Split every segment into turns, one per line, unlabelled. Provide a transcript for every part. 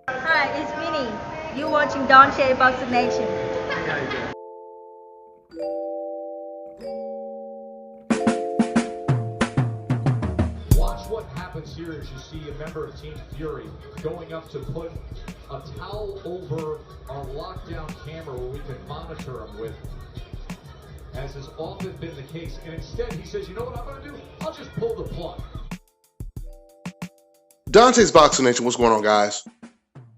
Hi, it's Minnie. You're watching Don't Share Boxing Nation.
Watch what happens here as you see a member of Team Fury going up to put a towel over our lockdown camera where we can monitor him with, as has often been the case. And instead he says, you know what I'm going to do? I'll just pull the plug.
Dante's Boxing Nation, what's going on, guys?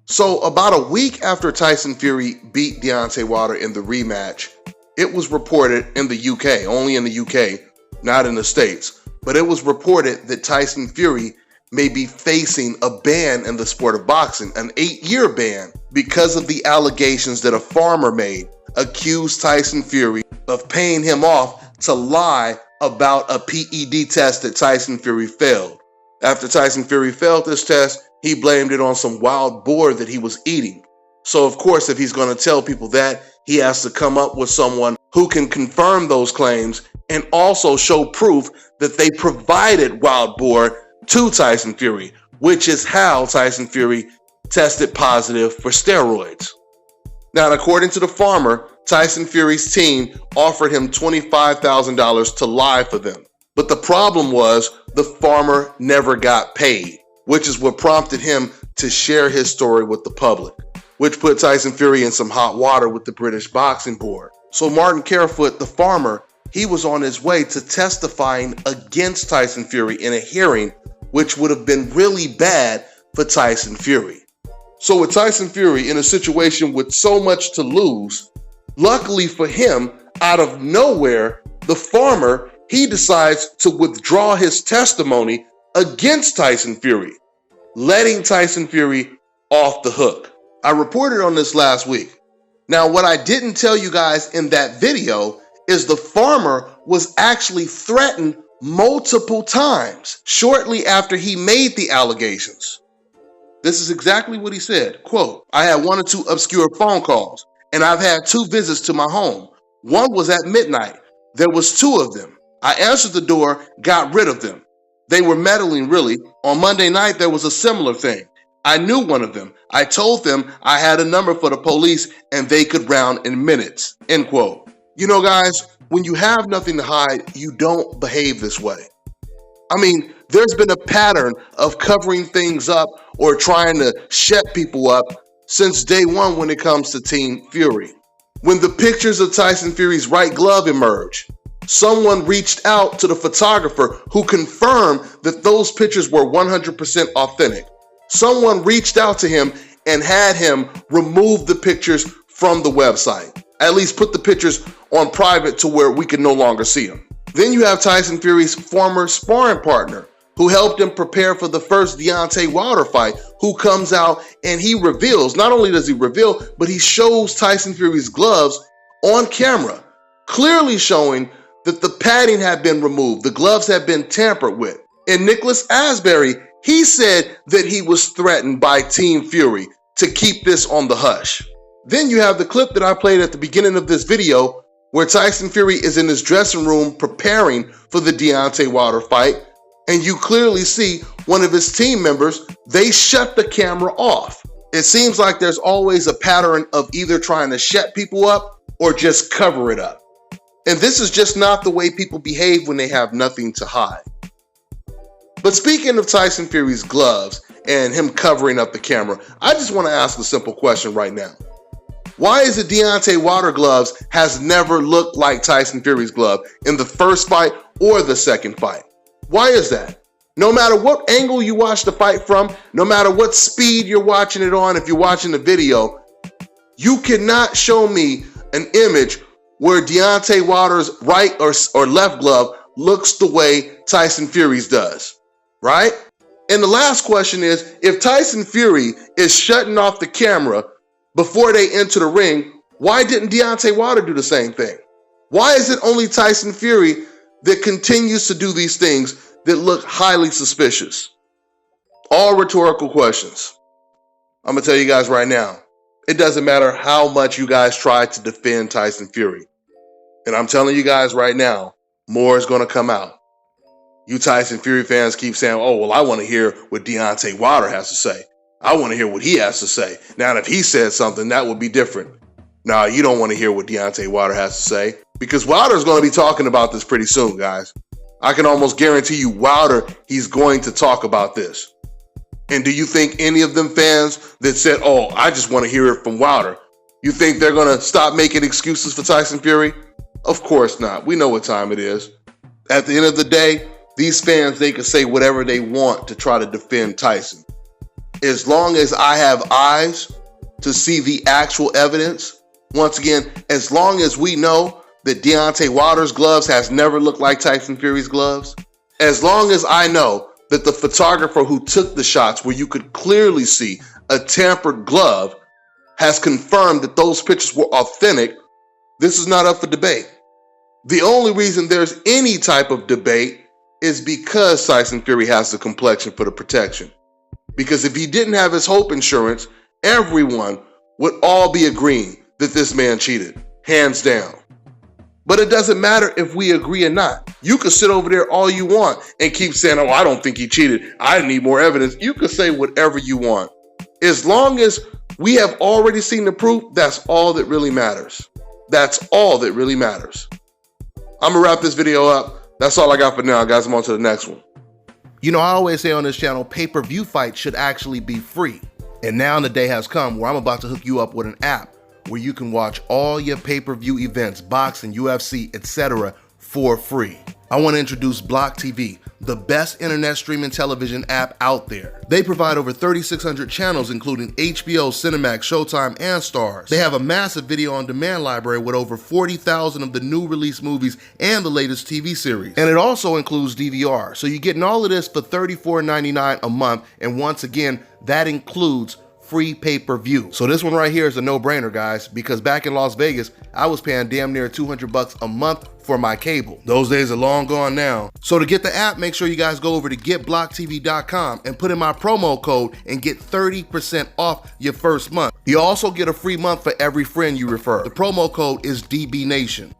So about a week after Tyson Fury beat Deontay Wilder in the rematch, it was reported in the UK, only in the UK, not in the States, but it was reported that Tyson Fury may be facing a ban in the sport of boxing, an 8-year ban, because of the allegations that a farmer made, accused Tyson Fury of paying him off to lie about a PED test that Tyson Fury failed. After Tyson Fury failed this test, he blamed it on some wild boar that he was eating. So of course, if he's going to tell people that, he has to come up with someone who can confirm those claims and also show proof that they provided wild boar to Tyson Fury, which is how Tyson Fury tested positive for steroids. Now, according to the farmer, Tyson Fury's team offered him $25,000 to lie for them. But the problem was the farmer never got paid, which is what prompted him to share his story with the public, which put Tyson Fury in some hot water with the British Boxing Board. So Martin Carefoot, the farmer, he was on his way to testifying against Tyson Fury in a hearing, which would have been really bad for Tyson Fury. So with Tyson Fury in a situation with so much to lose, luckily for him, out of nowhere, the farmer, he decides to withdraw his testimony against Tyson Fury, letting Tyson Fury off the hook. I reported on this last week. Now, what I didn't tell you guys in that video is the farmer was actually threatened multiple times shortly after he made the allegations. This is exactly what he said. Quote, "I had 1 or 2 obscure phone calls, and I've had 2 visits to my home. One was at midnight. There was 2 of them. I answered the door, got rid of them. They were meddling, really. On Monday night, there was a similar thing. I knew one of them. I told them I had a number for the police and they could round in minutes." End quote. You know, guys, when you have nothing to hide, you don't behave this way. I mean, there's been a pattern of covering things up or trying to shut people up since day one when it comes to Team Fury. When the pictures of Tyson Fury's right glove emerged, someone reached out to the photographer who confirmed that those pictures were 100% authentic. Someone reached out to him and had him remove the pictures from the website. At least put the pictures on private to where we can no longer see them. Then you have Tyson Fury's former sparring partner who helped him prepare for the first Deontay Wilder fight, who comes out and he reveals, not only does he reveal, but he shows Tyson Fury's gloves on camera, clearly showing that the padding had been removed, the gloves had been tampered with. And Nicholas Asbury, he said that he was threatened by Team Fury to keep this on the hush. Then you have the clip that I played at the beginning of this video where Tyson Fury is in his dressing room preparing for the Deontay Wilder fight, and you clearly see one of his team members, they shut the camera off. It seems like there's always a pattern of either trying to shut people up or just cover it up. And this is just not the way people behave when they have nothing to hide. But speaking of Tyson Fury's gloves and him covering up the camera, I just want to ask a simple question right now. Why is the Deontay Wilder gloves has never looked like Tyson Fury's glove in the first fight or the second fight? Why is that? No matter what angle you watch the fight from, no matter what speed you're watching it on, if you're watching the video, you cannot show me an image where Deontay Wilder's right or left glove looks the way Tyson Fury's does, right? And the last question is, if Tyson Fury is shutting off the camera before they enter the ring, why didn't Deontay Wilder do the same thing? Why is it only Tyson Fury that continues to do these things that look highly suspicious? All rhetorical questions. I'm gonna tell you guys right now, it doesn't matter how much you guys try to defend Tyson Fury. And I'm telling you guys right now, more is gonna come out. You Tyson Fury fans keep saying, oh, well, I want to hear what Deontay Wilder has to say. I want to hear what he has to say. Now, if he said something, that would be different. No, you don't want to hear what Deontay Wilder has to say, because Wilder's going to be talking about this pretty soon, guys. I can almost guarantee you Wilder, he's going to talk about this. And do you think any of them fans that said, oh, I just want to hear it from Wilder, you think they're going to stop making excuses for Tyson Fury? Of course not. We know what time it is. At the end of the day, these fans, they can say whatever they want to try to defend Tyson. As long as I have eyes to see the actual evidence, once again, as long as we know that Deontay Wilder's gloves has never looked like Tyson Fury's gloves, as long as I know that the photographer who took the shots where you could clearly see a tampered glove has confirmed that those pictures were authentic, this is not up for debate. The only reason there's any type of debate is because Tyson Fury has the complexion for the protection. Because if he didn't have his Hope insurance, everyone would all be agreeing that this man cheated, hands down. But it doesn't matter if we agree or not. You could sit over there all you want and keep saying, oh, I don't think he cheated. I need more evidence. You could say whatever you want. As long as we have already seen the proof, that's all that really matters. That's all that really matters. I'm going to wrap this video up. That's all I got for now, guys. I'm on to the next one.
You know, I always say on this channel, pay-per-view fights should actually be free. And now the day has come where I'm about to hook you up with an app where you can watch all your pay-per-view events, boxing, UFC, etc. for free. I want to introduce Block TV, the best internet streaming television app out there. They provide over 3,600 channels, including HBO, Cinemax, Showtime, and Stars. They have a massive video on demand library with over 40,000 of the new release movies and the latest TV series. And it also includes DVR. So you're getting all of this for $34.99 a month. And once again, that includes free pay-per-view. So this one right here is a no-brainer, guys, because back in Las Vegas, I was paying damn near $200 a month for my cable. Those days are long gone now. So to get the app, make sure you guys go over to getblocktv.com and put in my promo code and get 30% off your first month. You also get a free month for every friend you refer. The promo code is DBNation.